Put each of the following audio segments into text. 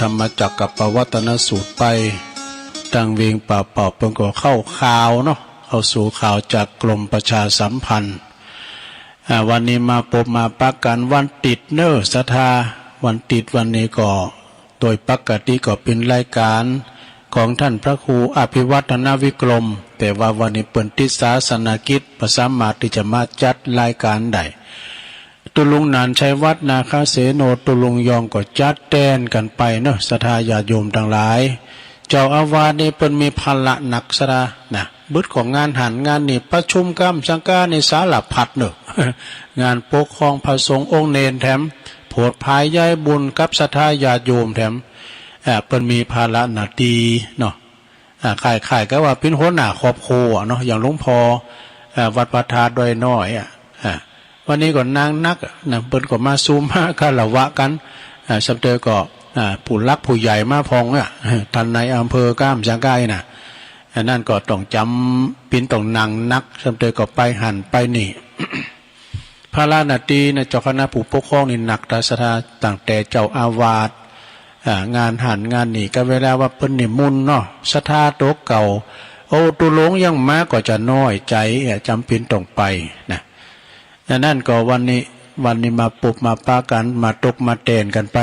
ธรรมจักรกับปวัตนสูตรไปดังเวียงป่าเป่าเพิ่งก็เข้าข่าวเนาะเข้าสู่ข่าวจากกรมประชาสัมพันธ์วันนี้มาพบมาปักกันวันติดเนอร์ศรัทธาวันติดวันนี้ก็โดยปกติก็เป็นรายการของท่านพระครูอภิวัฒนวิกรมแต่ว่าวันนี้เปิดติดศาสนกิจประสามารถที่จะมาจัดรายการได้ตุลุงนานชัยวัฒนาคาเสโนตุลุงยองก็จัดแตนกันไปเนาะศรัทธาญาติโยมทั้งหลายเจ้าอาวาสนี่เปิ้นมีภาระหนักซะนะบึดของงานหันงานนี่ประชุมกรรมสังฆาในสารพัดเนาะ งานปกครองพระสงฆ์องค์เนรแถมโผดภายย้ายบุญกับศรัทธาญาติโยมแถมเปิ้นมีภาระหนักดีเนาะขายก็ว่าเป็นหัวหน้าครอบครัวเนาะอย่างหลวงพ่อวัดประทาดอยน้อยวันนี้ก็นางนักนะเปิ้นก็มาซูมมาคารวะกันสัมเตอก็ผู้รักผู้ใหญ่มาพองท่านในอำเภอก้ามสังกายน่ะนั่นก็ต้องจำปินต้องนางนักสัมเตอก็ไปหันไปนี่ พระราชนาตีนะเจ้าคณะผู้ปกครองนี่หนักตาสถาตั้งแต่เจ้าอาวาสงานหันงานนี่ก็เวลาว่าเปิ้นนิมนต์เนาะศรัทธาโตเก่าโอ้ตุลงยังมาก็จะน้อยใจจำเป็นต้องไปนะนั่นก็วันนี้มาปุบมาปากันมาตกมาเตนกันไป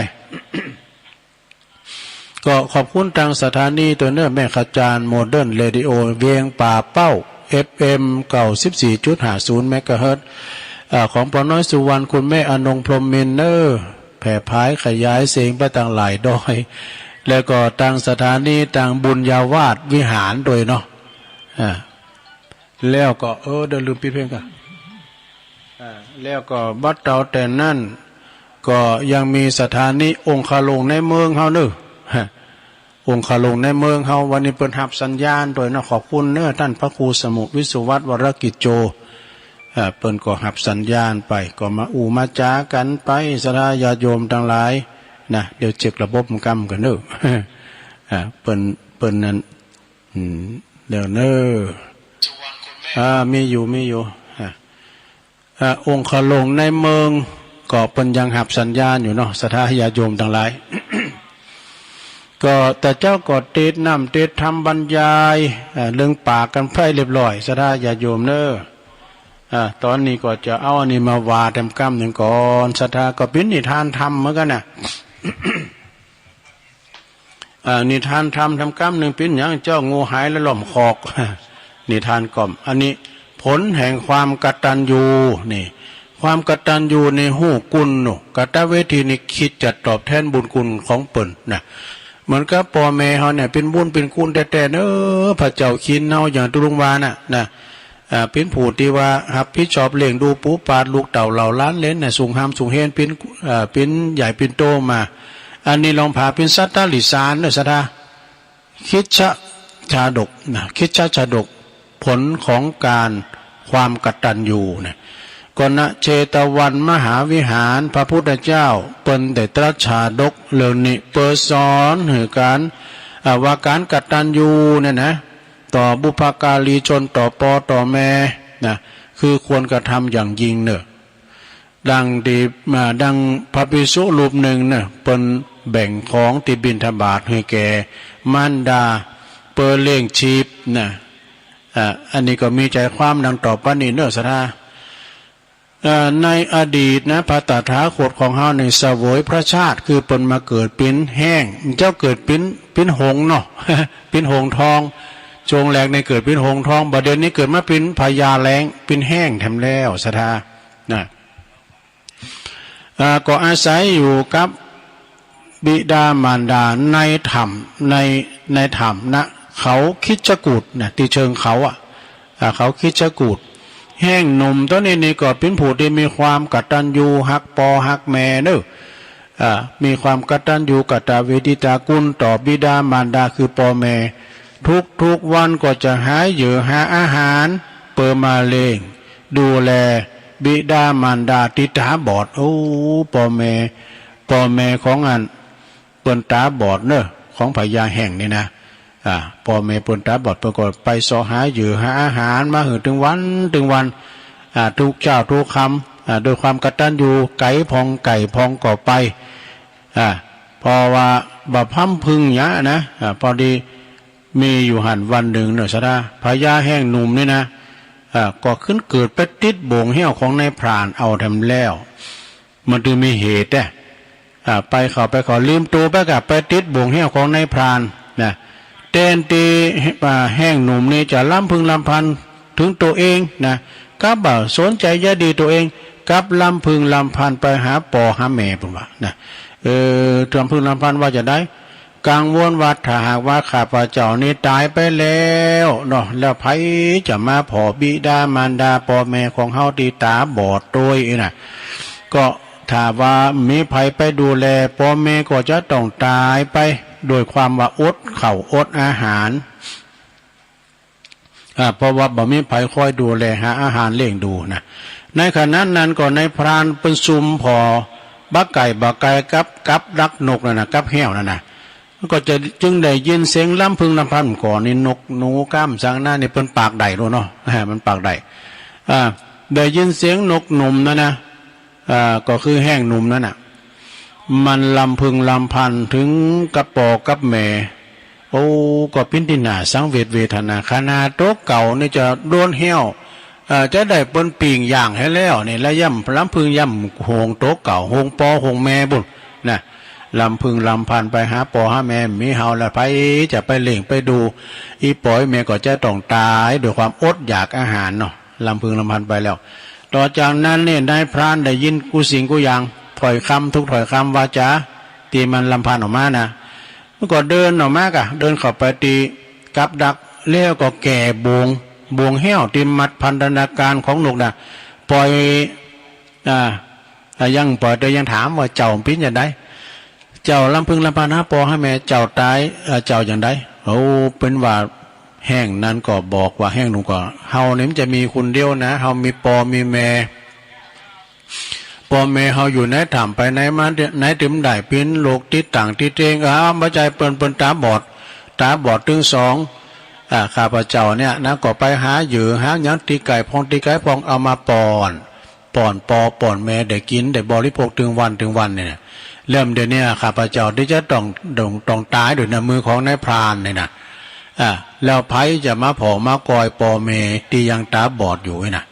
ก็ขอบคุณทางสถานีตัวเนื้อแม่ขจารโมเดิร์นเรดิโอเวียงป่าเป้า FM เก่า 14.50 เมกะเฮิรตซ์ของปอน้อยสุวรรณคุณแม่อนงพรหมมินเนอร์แผ่พายขยายเสียงไปต่างหลายดอยแล้วก็ทางสถานีทางบุญญาวาสวิหารโดยเนาะแล้วก็เดี๋ยวลืมปิดเพลงกันแล้วก็บัดเตาแต่นั่นก็ยังมีสถานีองค์คาลงในเมืองเฮาเนอะองค์คาลงในเมืองเฮาวันนี้เปิดหับสัญญาณโดยนะขอบคุณเนอะท่านพระครูสมุวิสุวัตรวรกิจโจเปิ่นก็หับสัญญาณไปก็มามาจากันไปสถาญาติโยมทั้งหลายนะเดี๋ยวเช็คระบบกรรมกันเนอะเปิ่นนั้นเดี๋ยวเนอะมีอยู่องค์คลงในเมืองก็เป็นยังหับสัญญาณอยู่เนาะสถาญาติโยมทั้งหลาย ก็แต่เจ้าก็ติดน้ำติดทำบรรยายเรื่องปากกันไพร่เรียบร้อยสถาญาติโยมเนอะตอนนี้ก็จะเอาอันนี้มาวาเต็มกล้ามหนึ่งก่อนสถาก็เป็นนิทานธรรมเหมือนกันนะ นิทานธรรมทำกล้ามหนึ่งเป็นอย่างเจ้างูหายและหล่อมคอก นิทานกล่อมอันนี้ผลแห่งความกตัญญูนี่ความกตัญญูในหูกุลนุกตเวทีนี่คิดจะตอบแทนบุญคุณของเปิ่นนะเหมือนกับพ่อแม่เขาเนี่ยเป็นบุญเป็นคุณแต่พระเจ้าคินเนาอย่างตุลุงวานะเป็นผู้ที่ว่าครับพี่ชอบเลี้ยงดูปูปาดลูกเต่าเหล่าล้านเล่นน่ะสูงหามสูงเฮนเป็นใหญ่เป็นโตมาอันนี้ลองพาเป็นสัตตลิสานเนอะสัตาคิดชาดกนะคิดชาดกผลของการความกตัญญูนะก็ณเชตวันมหาวิหารพระพุทธเจ้าเปิ้นได้ตรัสชาดกเรื่องนี้เปิดสอนถึงการว่าการกตัญญูเนี่ยนะต่อบุพการีชนต่อปอต่อแม่นะคือควรกระทำอย่างยิ่งเนอะดังพระภิกษุรูปหนึ่งเนอะเปิ้นแบ่งของติบิณฑบาตให้แก่มารดาเปิ้นเลี้ยงชีพนะอันนี้ก็มีใจความดังต่อไปนี้เนอะสถาในอดีตนะพระตถาคตของเฮาในเสวยพระชาติคือเปิ้นมาเกิดเป็นแห้งเจ้าเกิดเป็นหงเนาะ เป็นหงทองจงแรกในเกิดเป็นหงทองบัดเดี๋ยวนี้เกิดมาเป็นพญาแรงเป็นแห้งแถมแล้วสถานะก็อาศัยอยู่กับบิดามารดาในถ้ำในถ้ำนะเขาคิดจะกูดนะที่เชิงเขาเขาคิดจะกูดแห้งหนุ่มตัวนี้ก็เป็นผู้ที่มีความกตัญญูฮักปอฮักแม่เนอะมีความกตัญญูกตเวทิตากุลต่อบิดามารดาคือปอแม่ทุกวันก็จะหาเหยื่อหาอาหารเปิดมาเลงดูแลบิดามารดาติตาบอดปอแม่ของอันเปิ้นตาบอดเนอะของพญาแห่งนี่นะพ่อแม่เปิ้นตาบอดปรากฏไปสอหาเหยื่อหาอาหารมาถึงวันทุกเจ้าทุกคำโดยความกตัญญูไก่พองก่อไปพอว่า บ่พั่มพึงยะนะพอดีมีอยู่หันวันหนึ่งเนอะสะดาพญาแห้งหนุ่มนี่นะก็ขึ้นเกิดไปติดโบ่งเหี้ยวของนายพรานเอาทำแล้วมันจึงมีเหตุไปขอลืมตัวไปกับไปติดโบ่งเหี้ยวของนายพรานนะเต้นตีแห้งหนุ่มนี่จะล้ำพึงลำพันถึงตัวเองนะกับบ่สนใจยะดีตัวเองกับลำพึงลำพันไปหาปอหาแม่ผมว่านะลำพึงลำพันว่าจะได้กังวลว่าถ้าหากว่าข้าพเจ้านี่ตายไปแล้วเนาะแล้วไผจะมาผอบิดามารดาพ่อแม่ของเฮาที่ตาบอดโดยน่ะก็ถ้าว่ามีไผไปดูแลพ่อแม่ก็จะต้องตายไปโดยความว่าอดข้าวอดอาหารเพราะว่าบ่มีไผคอยดูแลหาอาหารเลี้ยงดูนะในขณะนั้นก็ในพรานเป็นซุมพอบักไก่กับดักนกนะกับแห้วนั่นนะก็จะจึงได้ยินเสียงล้ำพึงลำพันก่อนนี่นกหนูก้ามสังหน้านี่เป็นปากใดรู้เนาะมันปากใดได้ยินเสียงนกหนุ่มนั่นนะก็คือแห้งหนุ่มนั่นน่ะมันลำพึงลำพันถึงกระปอกับแม่โอ้ก็พินตินาสังเวทนาขนาดโต๊ะเก่านี่จะโดนเหี้ยวจะได้ปนปิ่งอย่างให้แล้วนี่และย่ำลำพึงย่ำหงโต๊ะเก่าหงปอหงแม่บุญนะลำพึงลำพันไปหาปอหาแม่มีเฮาละไปจะไปเล่งไปดูอีปอยแม่ก็จะต้องตายด้วยความอดอยากอาหารเนาะลำพึงลำพันไปแล้วต่อจากนั้นเนี่ยนายพรานได้ยินกูสิ่งกูอย่างถอยคำทุกถอยคำวาจาตีมันลำพันออกมานะมันก็เดินออกมากะเดินเข้าไปตีกับดักเลี้ยวก็แก่บวงแห้วตีมัดพันธนาการของนกนะปล่อยยังปล่อยแต่ยังถามว่าเจ้าพิ้นอย่างไรเจ้าลำพึงลำพันหาปอให้แม่เจ้าตายเจ้าอย่างไรโอ้เป็นว่าแห้งนั้นก็บอกว่าแห้งนุ่งก็เฮาเนี่ยมันจะมีคนเดียวนะเฮามีปอมีแม่ปอแม่เฮาอยู่ไหนถามไปไหนมาไหนถึงได้เป็นโลกที่ต่างที่เจงมาใจเปิ้นตาบอดถึงสองข้าพเจ้าเนี่ยนะก็ไปหาหยือหาหยังตีไก่พองเอามาป้อนแม่ได้กินได้บริโภคถึงวันเนี่ยเริ่มเดี๋ยวนี้ข้าพเจ้าที่จะต้องตายด้วยน้ำมือของนายพรานเนี่ยนะแล้วไผจะมาผอมากอยปอเมตียังตาบอดอยู่นะ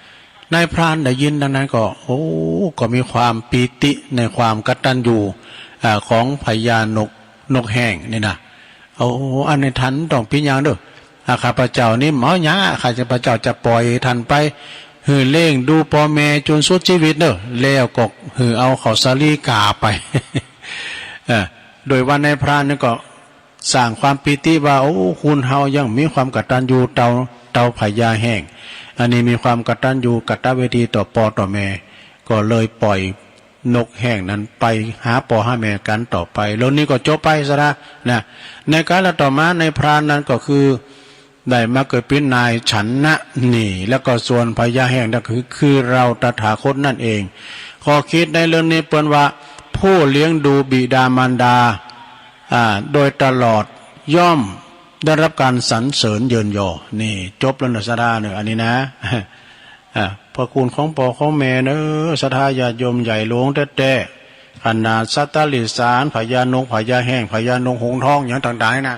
นายพรานได้ยินดังนั้นก็ก็มีความปีติในความกตัญญูของพญานกแห้งนี่นะอันในทันต้องพิจารณาด้วยข้าพเจ้านี่หมอหยาข้าพเจ้าจะปล่อยทันไปหือเล่งดูปอแม่จนสุดชีวิตเนอะแล้วก็หือเอาเขาสาลีกาไป โดยวันในพรานนี่ก็สร้างความปีติว่าคุณเฮายังมีความกตัญญูเตาพญาแห้งอันนี้มีความกตัญญูกตเวทีต่อปอต่อแม่ก็เลยปล่อยนกแห้งนั้นไปหาปอหาแม่กันต่อไปแล้วนี่ก็จบไปซะนะในการละต่อมาในพรานนั้นก็คือได้มาเกิดเป็นนายฉันนะนี่แล้วก็ส่วนพญาแห้งนั่นคือเราตถาคตนั่นเองขอคิดในเรื่องนี้เปิ้นว่าผู้เลี้ยงดูบิดามารดาโดยตลอดย่อมได้รับการสรรเสริญเยินยอนี่จบแล้วนะสดาเนี่ยอันนี้นะพระคุณของพ่อของแม่เนอะศรัทธาญาติโยมใหญ่หลวงแต่ขนาดสัตตลิสารพญานกพญาแห้งพญานกหงทองอย่างต่างๆนะ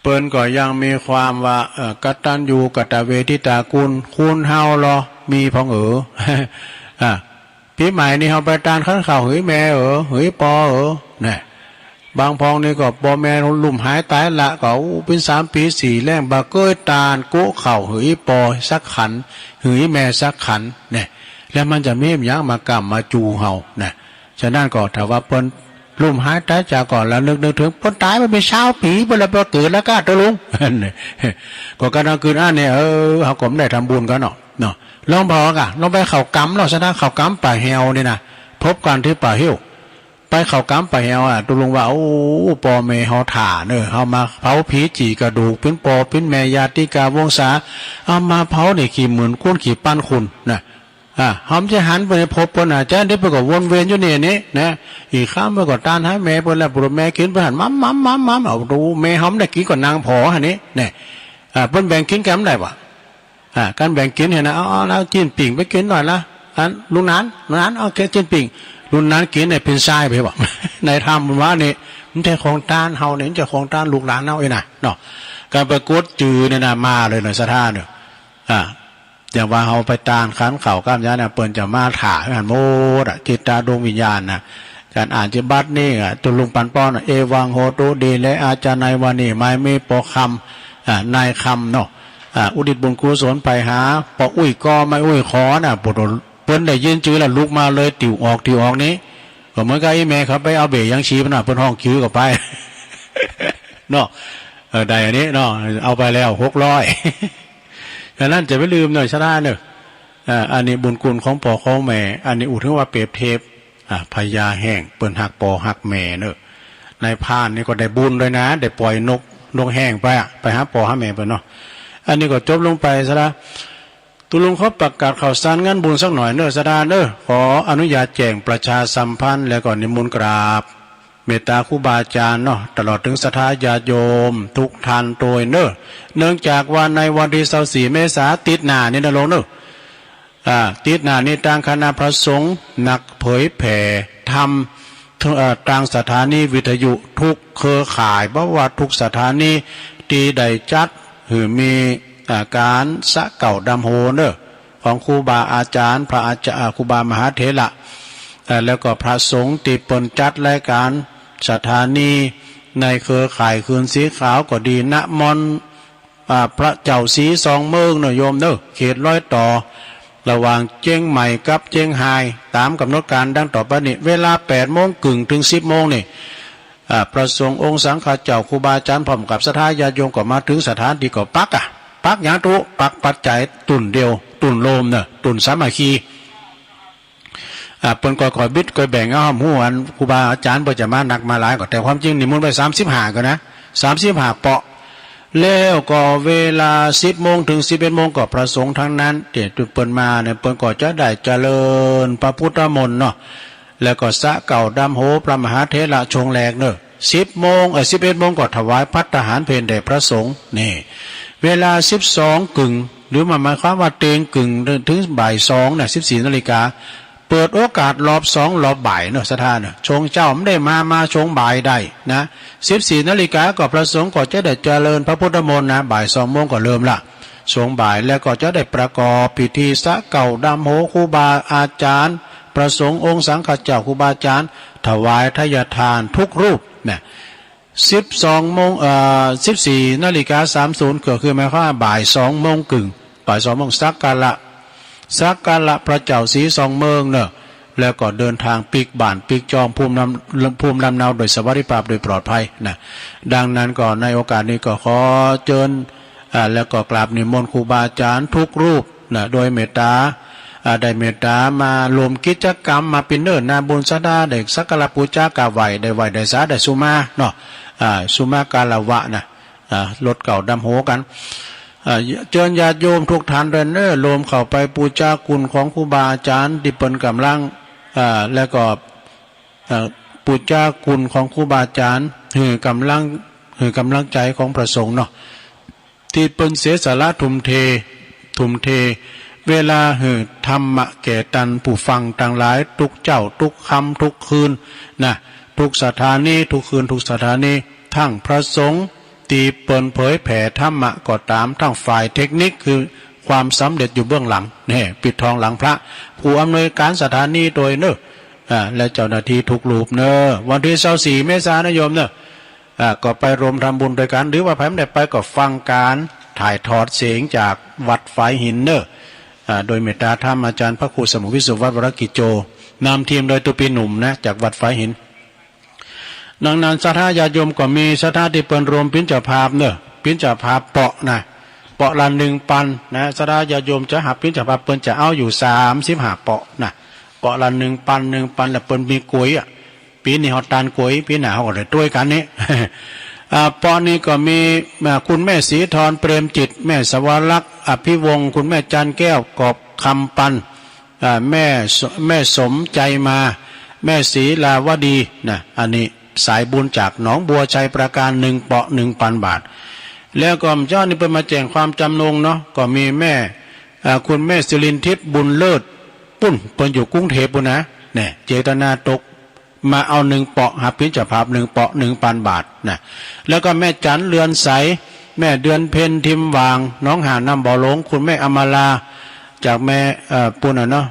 เปิ้นก็ยังมีความว่ากตัญญูกตเวทิตาคุณเฮาหรอมีพองพี่ใหม่นี่เฮาไปตานขันข่าวเฮ้ยแม่เฮ้ยปอเนี่ยบางพองนี่ก็ปอแม่ลุ่มหายตายละก็เป็น3 ปี 4แรงบาเกยตานโกเข่าเฮ้ยปอสักขันเฮ้ยแม่สักขันเนี่ยแล้วมันจะมีอย่างมากำมาจูเฮาเนี่ยฉะนั้นก็ถ้าว่าเปิ้นลุ่มหายตายจากก่อนแล้วนึกถึงเปิ้นตายมันเป็น20 ปีเปิ้นแล้วเกิดแล้วก็ตะลุงก็กำลังคืนเนี่ยเฮาก็ได้ทำบุญกันเนาะลองบอกอ่ะลองไปเข้ากำเนาะฉะนั้นเข้ากำป่าแฮวนี่นะพบกันที่ป่าเหี่ยวไปเข้ากำป่าแฮวตะลุงว่าปอแม่เฮาถ่าเนอะเฮามาเผาผีจีกระดูกเป็นปอเป็นแม่ญาติกาวงศาเอามาเผานี่ขี่หมื่นคุ้นขี่ปั้นคุณนะหอมจะหันไปพบปนอาจารย์ได้ไปก็วนเวียนอยู่เนี่ยนี่นะอีกข้ามไปก็ตานให้แม่เปิ้นแล้วปลุกแม่กินไปหันมัมเอาดูแม่หอมได้กินก่อนนางผอหันนี้เนี่ยเปิ้นแบ่งกินกันได้ปะการแบ่งกินเห็นนะแล้วกินปิ่งไปกินหน่อยละลุงนั้นเอาแค่กินปิ่งลุงนั้นกินเนี่ยเป็นทรายไปปะในธรรมว่านี่ มันจะของต้านเฮาเนี่ยจะของต้านลูกหลานเฮาเองนะเนาะการประกวดจือเนี่ยนะมาเลยหน่อยสถานเนี่ยอย่างว่าเฮาไปต้านขันเข่าก้ามยาเนี่ยเปิ้นจะมาถ่าให้หันโมดจิตตาดวงวิญญาณนะการอ่านจิบัตนี่ตุลุงปันป้อนเอวังโหตุดีและอาจารย์ในวันนี้ไม่มีปอคำนายคำเนาะอุดิตบุญกุศลไปหาปออุ้ยก็ไม่อุ้ยขอน่ะปวดเปิ้นได้ยินจื้อแล้วลุกมาเลยติวออกนี้ก็เหมือนกับไอ้แม่เขาไปเอาเบยยังชี้มันน่ะเปิ้นห้องคิ้วก็ไปเนาะได้อันนี้เนาะเอาไปแล้ว600ดังนั้นจะไม่ลืมหน่อยชนะเนอะอันนี้บุญคุณของพ่อของแม่อันนี้อุทิศว่าเปรียบเทียบพญาแห้งเปิ้นหักปอหักแม่เนอะในพานนี่ก็ได้บุญด้วยนะได้ปล่อยนกแห้งไปหาปอหาแม่เปิ้นเนาะอันนี้ก็จบลงไปซะละตุลุงเขาประกาศข่าวสารงานบุญสักหน่อยเนอะสดาเนอะขออนุญาตแจ้งประชาสัมพันธ์แล้วก็นิมนต์กราบเมตตาครูบาอาจารย์เนาะตลอดถึงศรัทธาญาติโยมทุกท่านโดยเนอะเนื่องจากว่าในวันที่24 เมษายนติดหน้านี่นะลงเนอะติดหน้านี่ทางคณะพระสงฆ์นักเผยแผ่ธรรมทางสถานีวิทยุทุกเครือข่ายเพราะว่าทุกสถานีที่ได้จัดหรือมีการสะเก่าดำโหเนอะของครูบาอาจารย์พระอาจารย์ครูบามหาเถระแล้วก็พระสงฆ์ติปนจัดรายการสถานีในเครือข่ายคืนสีขาวก็ดีณมณฑพระเจ้าสีสองเมืองเนอะโยมเนอะเขตร้อยต่อระหว่างเจียงใหม่กับเจียงไฮ้ตามกำหนดการดังต่อไปนี้เวลา8 โมงครึ่งถึง10 โมงนี่ประสงค์องค์สังฆเจ้าครูบาอาจารย์พร้อมกับศรัทธาญาติโยมก็มาถึงสถานที่ก็ปักอย่างตุปักปัจจัยตุ่นเดียวตุ่นโลมเนอะตุ่นสามัคคีเปิ้นก็คอยบิดคอยแบ่งเอาหัวครูบาอาจารย์เปิ้นจะมาหนักมาหลายก็แต่ความจริงนิมนต์ไป35ก็นะ35เปาะแล้วก็เวลา10 โมงถึง11 โมงก็ประสงค์ทั้งนั้นเดี๋ยวเปิ้นมาเนี่ยเปิ้นก็จะได้เจริญพระพุทธมนต์เนาะแล้วก็สะเก่าดำโหพระมหาเถระชงแรกเนอะ10 โมง11 โมงก็ถวายภัตตาหารเพลแด่พระสงฆ์นี่เวลา12 กึ่งหรือหมายความว่าเตงกึ่งถึงบ่าย2น่ะ14 นาฬิกาเปิดโอกาสรอบ2รอบบ่ายเนอะสถานเนอะชงเจ้าไม่ได้มาชงบ่ายได้นะ14 นาฬิกาก็พระสงฆ์ก็จะได้เจริญพระพุทธมนต์นะบ่าย2 โมงก็เริ่มละชงบ่ายแล้วก็จะได้ประกอบพิธีสะเก่าดำโหครูบาอาจารย์ประสงค์องค์สังฆเจ้าครูบาอาจารย์ถวายทายทานทุกรูปเนี่ย12 โมง14 นาฬิกา30ก็คือหมายความว่าบ่าย2 โมงครึ่งบ่าย2 โมงสักการะพระเจ้าสีสองเมืองเนอะแล้วก็เดินทางปีกบ้านปีกจอมภูมิลำเนาโดยสวัสดิภาพโดยปลอดภัยนะดังนั้นก็ในโอกาสนี้ก็ขอเชิญแล้วก็กราบนิมนต์ครูบาอาจารย์ทุกรูปนะโดยเมตตาได้เมตตามารวมกิจกรรมมาเป็นเนิ่นนาบุญสดาเด็กสักการะปูชากราบไหว้ได้สาได้สุมาเนาะสุมากาลวะนะรถเก่าดำโหกันเชิญญาติโยมทุกท่านเดินรวมเข้าไปปูชาคุณของครูบาอาจารย์ที่เป็นกำลังแล้วก็ปูชาคุณของครูบาอาจารย์คือกำลังใจของพระสงฆ์เนาะที่เป็นเสียสละทุ่มเทเวลาธรรมะแก่ตันผู้ฟังต่างหลายทุกเจ้าทุกคำทุกคืนนะทุกสถานีทุกคืนทุกสถานีทั้งพระสงฆ์ตีเปิดเผยแผ่ธรรมะก็ตามทั้งฝ่ายเทคนิคคือความสำเร็จอยู่เบื้องหลังเนี่ยปิดทองหลังพระผู้อำนวยการสถานีโดยเนอะและเจ้าหน้าที่ทุกรูปเนอะวันที่24 เมษายนโยมเนอะก็ไปรวมทำบุญโดยการหรือว่าใครไม่ได้ไปก็ฟังการถ่ายทอดเสียงจากวัดฝายหินเนอะโดยเมตตาธรรมอาจารย์พระครูสมุวิสุทธิวัดวรกิจโจนำทีมโดยตุปีหนุ่มนะจากวัดฝายหินดังนั้นศรัทธาญาติโยมก็มีศรัทธาที่เปิ้นรวมปิ้นเจ้าภาพเนอะปิ้นเจ้าภาพเปาะนะเปาะละ1 ปันนะศรัทธาญาติโยมจะหับปิ้นเจ้าภาพเปิ้นจะเอาอยู่35 เปาะนะเปาะละ1 ปันแล้วเปิ้นมีกล้วยปีนี้เฮาตานกล้วยปีหน้าเฮาก็ได้ด้วยกันนี้ ปอนี้ก็มีคุณแม่ศรีธรเปรมจิตแม่สวรักษ์อภิวงศ์คุณแม่จันแก้วกอบคำปันแม่สมใจมาแม่ศรีลาวดีนะอันนี้สายบุญจากหนองบัวชัยประการ1 เปาะ 1,000 บาทแล้วก็เจ้านี่เป็นมาแจ้งความจำนงเนาะก็มีแม่คุณแม่สิรินทิพย์บุญเลิศปุ้นเปิ้นอยู่กรุงเทพฯปุ่นนะเนี่ยเจตนาตก มาเอา1 เปาะหาพิจภาพ1 เปาะ 1,000 บาทนะแล้วก็แม่จันเรือนใสแม่เดือนเพ็ญทิมวางน้องหาน้ำบ่อหลงคุณแม่อมราจากแม่ปุ่นเนาะ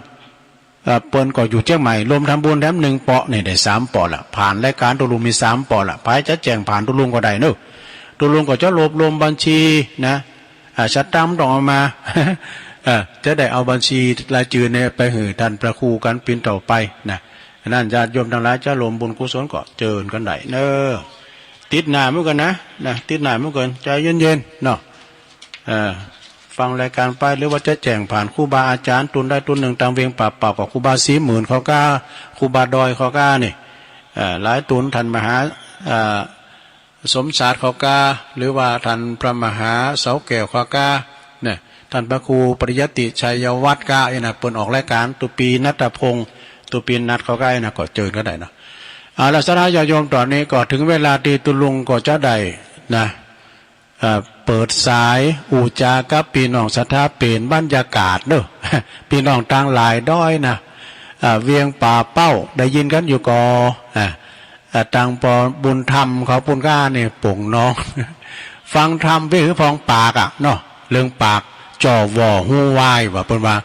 เปิ้นก็อยู่เชียงใหม่รวมทำบุญแถม1 เปาะนี่ได้3 เปาะละผ่านรายการตุลุงมี3 เปาะละภายจะแจ้งผ่านตุลุงก็ได้เนอะตุลุงก็จะรวบรวมบัญชีนะชัดตั้มต้องเอามา จะได้เอาบัญชีรายชื่อเนี่ยไปหือท่านพระครูกันปีนต่อไปนะนั่นญาติโยมทั้งหลายจะรวมบุญกุศลก็เจริญกันได้เนอะติดหนาเมื่อกันนะติดหนาเมื่อกันใจเย็นๆเนาะฟังรายการไปหรือว่าจะแจ้งผ่านครูบาอาจารย์ตุนได้ตุน1ตามเวียงป่าเป่ากับครูบา40,000เขาก้าครูบาดอยเขาก้านี่หลายตุนท่านมหาสมศาสตร์เขาก้าหรือว่าท่านพระมหาเสาแก้วเขาก้าเนี่ยท่านพระครูปริยติชัยวัฒน์ก้าเปิดออกรายการตุปีนัตพงศ์ตุปีนัดเขาก้าก็เจอก็ได้นะแล้วสาธารณโยมตอนนี้ก็ถึงเวลาที่ตุลุงก็จะได้นะเปิดสายอูจากับพี่น้องศรัทธาเปลี่ยนบรรยากาศเนอะพี่น้องต่างหลายด้อยนะเวียงป่าเป้าได้ยินกันอยู่ก่อต่างปอบุญธรรมเขาปุญก้าเนี่ยปุ่งน้อง ฟังธรรมไปคือพองปากเนาะเรื่องปากจ่อวอหูวายว่าเป็นว่า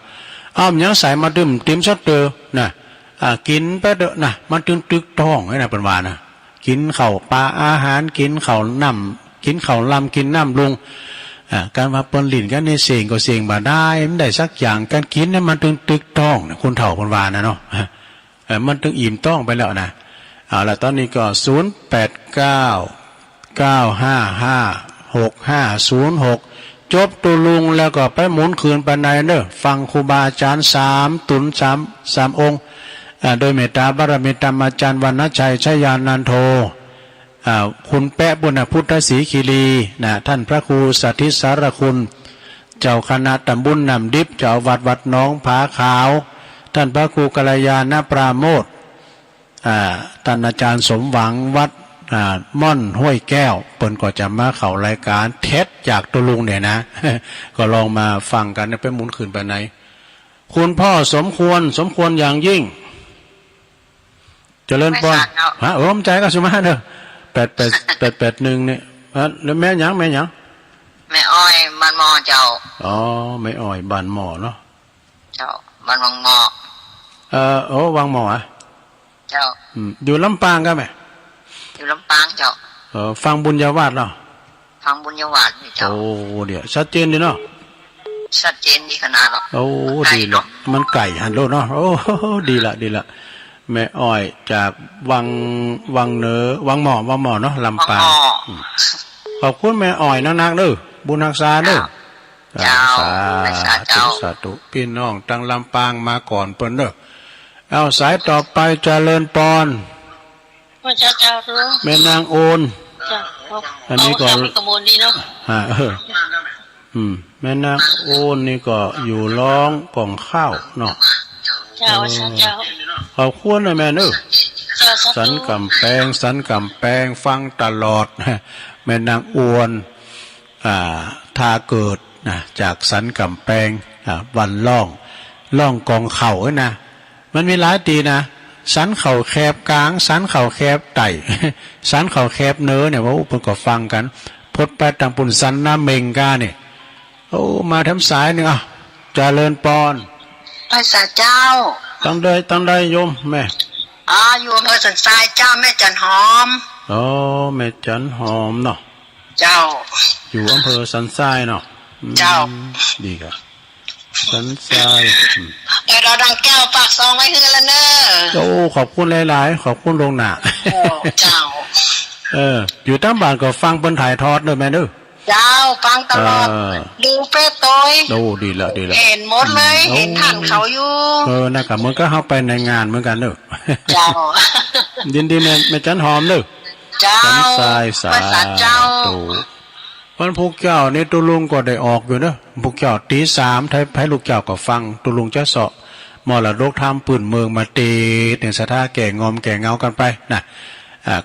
ยังใส่มาดื่มติมซดเตอนะกินไปเด้อนะมันตึกท้องไอ้นะเป็นว่านะกินข้าวปลาอาหารกินข้าวน้ำกินข้าวลำกินน้ำลุงการมาปนลิ่นกันในเสียงก็เสียงบ่ได้ไม่ได้สักอย่างการกินนั้นมันตึกท้องคุณเถ่าคนวานะเนาะมันตึงอิ่มต้องไปแล้วนะแล้วตอนนี้ก็0899555650จบตุลุงแล้วก็ไปหมุนคืนไปในเด้อฟังครูบาอาจารย์3 ตุน3 องค์โดยเมตตาบารมีธรรมอาจารย์วรรณชัยชัยยานันโทคุณแปะบุญพุทธศรีคีรีนะท่านพระครูสัทธิสารคุณเจ้าคณะตำบลนำดิบเจ้าวัดน้องผาขาวท่านพระครูกัลยาณปราโมทท่านอาจารย์สมหวังวัดม่อนห้วยแก้วเปิ้นก็จะมาเข้ารายการเทศจากตุลุงเนี่ยนะ ก็ลองมาฟังกันไปหมุนคืนไปไหนคุณพ่อสมควรอย่างยิ่งเจริญพรผมใจก็สมาเด้อ881เนี่ยแล้วแม่หยังแม่อ้อยบ้านหม้อเจ้าแม่อ้อยบ้านหม้อเนาะเจ้าบ้านวังหม้อวังหม้อเจ้าอยู่ลำปางก็ไหมอยู่ลำปางเจ้าฟังบุญญาวาสเนาะฟังบุญญาวาสนี่เจ้าเดี๋ยวชัดเจนดีเนาะชัดเจนดีขนาดหรอกดีละมันไก่หันโลเนาะดีละแม่อ้อยจากวังเหนือวังหม้อเนาะลำปางขอบคุณแม่อ้อยนักเด้อบุญรักษาเด้อสาธุพี่น้องตั้งลำปางมาก่อนเปิ้นเด้อเอาสายต่อไปเจริญปอนแม่นางโอนอันนี้ก็กระมวลดีเนาะแม่นางโอนนี่ก็อยู่ร้องกล่องข้าวเนาะเจ้าขอบคุณนะแม่เนอะสันกำแพงฟังตลอดแม่นางอวนทาเกิดนะจากสันกำแพงวันล่องกองเข่านะมันมีหลายตีนะสันเข่าแคบกลางสันเข่าแคบไต่สันเข่าแคบเนื้อเนี่ยว่าอุปกรณ์ฟังกันพดไปต่างปุ่นสันน้ำเมงกาเนี่ยมาทำสายหนึ่งเจริญปอนพระเจ้าตั้งได้โยมแม่อยู่อำเภอสันทรายเจ้าแม่จันหอมแม่จันหอมเนาะเจ้าอยู่อำเภอสันทรายเนาะเจ้าดีครับสันทรายเราดังแก้วปากซองไว้คือละเนอะขอบคุณหลายๆขอบคุณลงหนาเจ้าอยู่ตั้งบ้านก็ฟังเปิ้นถ่ายทอดด้วยแม่เด้อเจ้าฟังตลอดดูเป้โต้ยดีละเห็นหมดเลยเห็นท่านเขาอยู่นะครับมันก็เข้าไปในงานเหมือนกันเด้อเจ้ายินดีแม่จันหอมเด้อเจ้าสันทรายสาธุวันพุกเจ้านี่ตุลุงก็ได้ออกอยู่เนอะพุกเจ้าตี3ให้ลูกเจ้าก็ฟังตุลุงจะเสาะมรดกธรรมปืนเมืองมาตีถึงสถาแก่งอมแก่เงากันไปนะ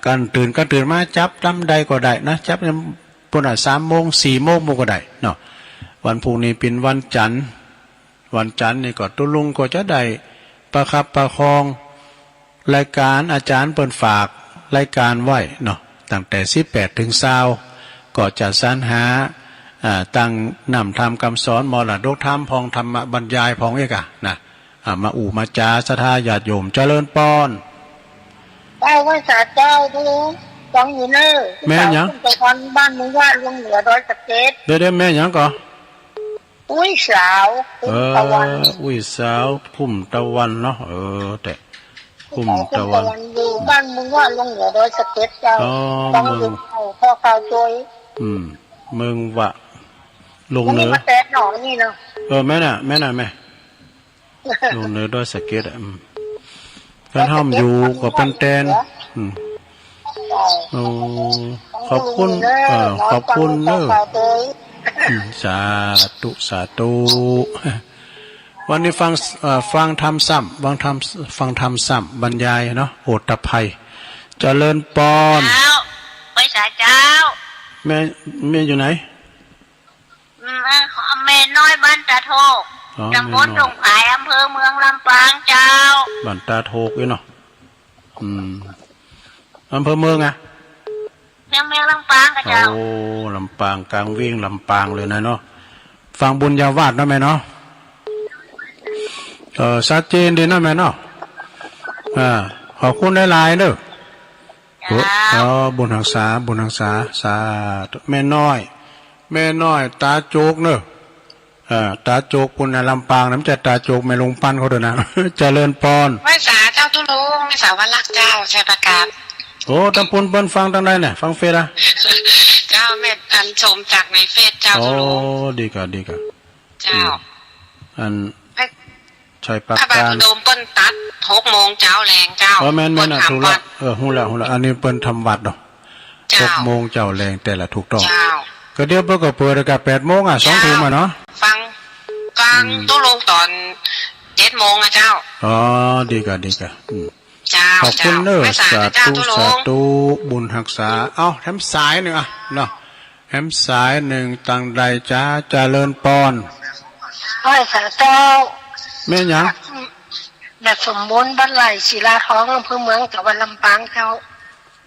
กันตื่นมาจับลำใดก็ได้นะจับปุ่น3 โมง 4 โมงก็ได้เนาะวันพรุ่งนี้เป็นวันจันทร์นี่ก็ตุลุงก็จะได้ประคับประคอง รายการอาจารย์เปิดฝากรายการไว้เนาะตั้งแต่18ถึง20ก็จะสรรหาตั้งนำทำคำสอนมรดกธรรมพองธรรมบรรยายพองเอกะนะมาอู่มาจาศรัทธาญาติโยมเจริญปอนเจ้าว่าสาเจ้าดูฟังอยู่เนอแม่ยังตะวันบ้านมึงว่าลงเหนือดอยสะเก็ดเดี๋ยวแม่ยังก่ออุ้ยสาวตะวันอุ้ยสาวพุ่มตะวันเนาะแต่พุ่มตะวันอยู่บ้านมึงว่าลงเหนือดอยสะเก็ดเจ้าต้องอยู่พ่อข่าวช่วยมึงวะลงเหนือมาแต่หนอนี่เนาะแม่น่ะแม่ลงเหนือดอยสะเก็ดกันห้อมอยู่กับเป็นแตนขอบคุณขอบคุณเนอะสาธุวันนี้ฟังธรรมซ้ำฟังธรรมซ้ำบรรยายเนาะโอตภัยเจริญปอนไปสาเจ้าแม่อยู่ไหนแม่น้อยบ้านตาโทกตำบลดงผายอำเภอเมืองลำปางเจ้าบ้านตาโทกด้วยเนาะอำเภอเมืองอะเมืองลำปางกับเจ้าโอ้ลำปางกลางวิ่งลำปางเลยนะเนาะฟังบุญญาวาสนะแม่เนาะชัดเจนดีนะแม่เนาะขอบคุณหลายๆเด้อบุญหักษาสาธุแม่น้อยตาโจกเนอะตาโจกปุ่นในลำปางน้ำจะตาโจกไม่ลงปั้นเขาด้วยนะเจริญปอนไม่สาเจ้าทุลุงไม่สาวัลักเจ้าใช่ประกาศโอ้ตำปุ่นเปิ้นฟังทางใดเนี่ยฟังเฟซอะเจ้าแม่อันชมจากในเฟซเจ้าทุลุงดีกะเจ้าอันชัยประการโดมเปิ้นตัด6 โมงเจ้าแรงเจ้าแม่นน่ะถูกละฮู้ละอันนี้เปิ้นทำวัดดอก6 โมงเจ้าแรงแต่ละถูกต้องก็เดี๋ยวเปิ้นก็เปิดก็8 โมงอ่ะ2 ทุ่มอ่ะเนาะฟังตู้ลงตอน7 โมงอ่ะเจ้าดีกะเจ้าขอบคุณเด้อสาธุบุญรักษาแถมสายนึงอ่ะเนาะแถมสายหนึ่งตั้งใดจ้าเจริญปอนสาเจ้าแม่ยังแบบสมบูรณ์บ้านไหลศิลาทองอำเภอเมืองจังหวัดลำปางเจ้า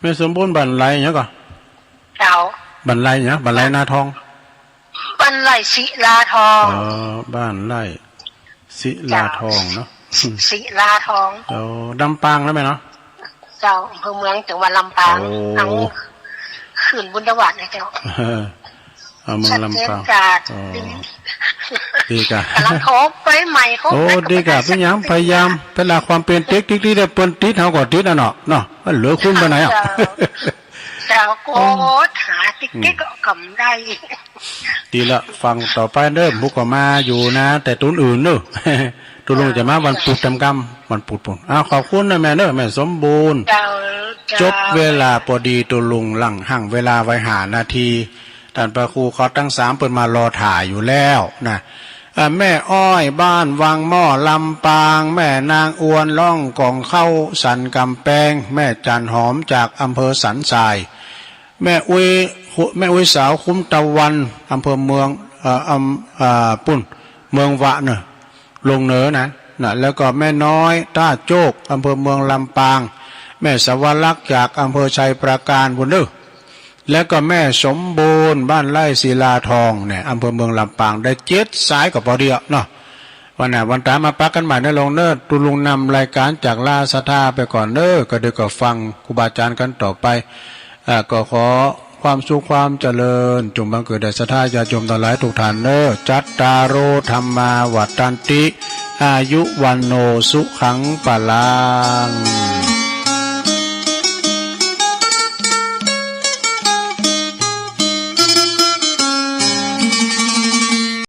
แม่สมบูรณ์บ้านไหลเนี่ยก่อนเจ้าบ้านไหลเนี่ยบ้านไหลนาทองบ้านไหลศิลาทองบ้านไหลศิลาทองเนาะศิลาทองลำปางแล้วไหมเนาะเจ้าอำเภอเมืองจังหวัดลำปางทั้งขืนบุญตวัดนะเจ้าเมืองลำปางดีกะกำลังโคบไปใหม่เขาดีกะพยายามแต่ละความเป็นติ๊กที่ได้เปิ้นติ๊กเขาก็ติ๊กเนาะเหลือคุณไปไหนอ่ะเจ้าโกหาติ๊กก็กำได้ดีละฟังต่อไปเริ่มบุกก็มาอยู่นะแต่ตุนอื่นเนอะตุลุงจะมาวันปุดจำกรรมวันปุดปุ่นขอบคุณนะแม่เนอะแม่สมบูรณ์จบเวลาพอดีตุลุงหลังห่างเวลาไว้5 นาทีท่านพระครูเขาตั้ง3เปิดมารอถ่ายอยู่แล้วนะแม่อ้อยบ้านวังหม้อลำปางแม่นางอวนล่องกองเข้าสันกำแพงแม่จันหอมจากอำเภอสันทรายแม่อุ้ยสาวคุ้มตะวันอำเภอเมืองปุ่นเมืองวะเนอะลงเหนือนะแล้วก็แม่น้อยต้าโจกอำเภอเมืองลำปางแม่สวรักษ์จากอำเภอชัยปราการบุญเด้อแล้วก็แม่สมบูรณ์บ้านไร่ศิลาทองเนี่ยอำเภอเมืองลำปางได้7 สายกับพอดีเนาะวันตามาปักกันใหม่ในลงเนิร์ตุลุงนำรายการจากลาศรัทธาไปก่อนเน้อก็เดี๋ยวก็ฟังครูบาอาจารย์กันต่อไปก็ขอความสุขความเจริญจงบังเกิดแด่ศรัทธาญาติโยมทั้งหลายทุกท่านเน้อจัตตารโอธรรมาวัฏฏันติอายุวันโนสุขังปะลัง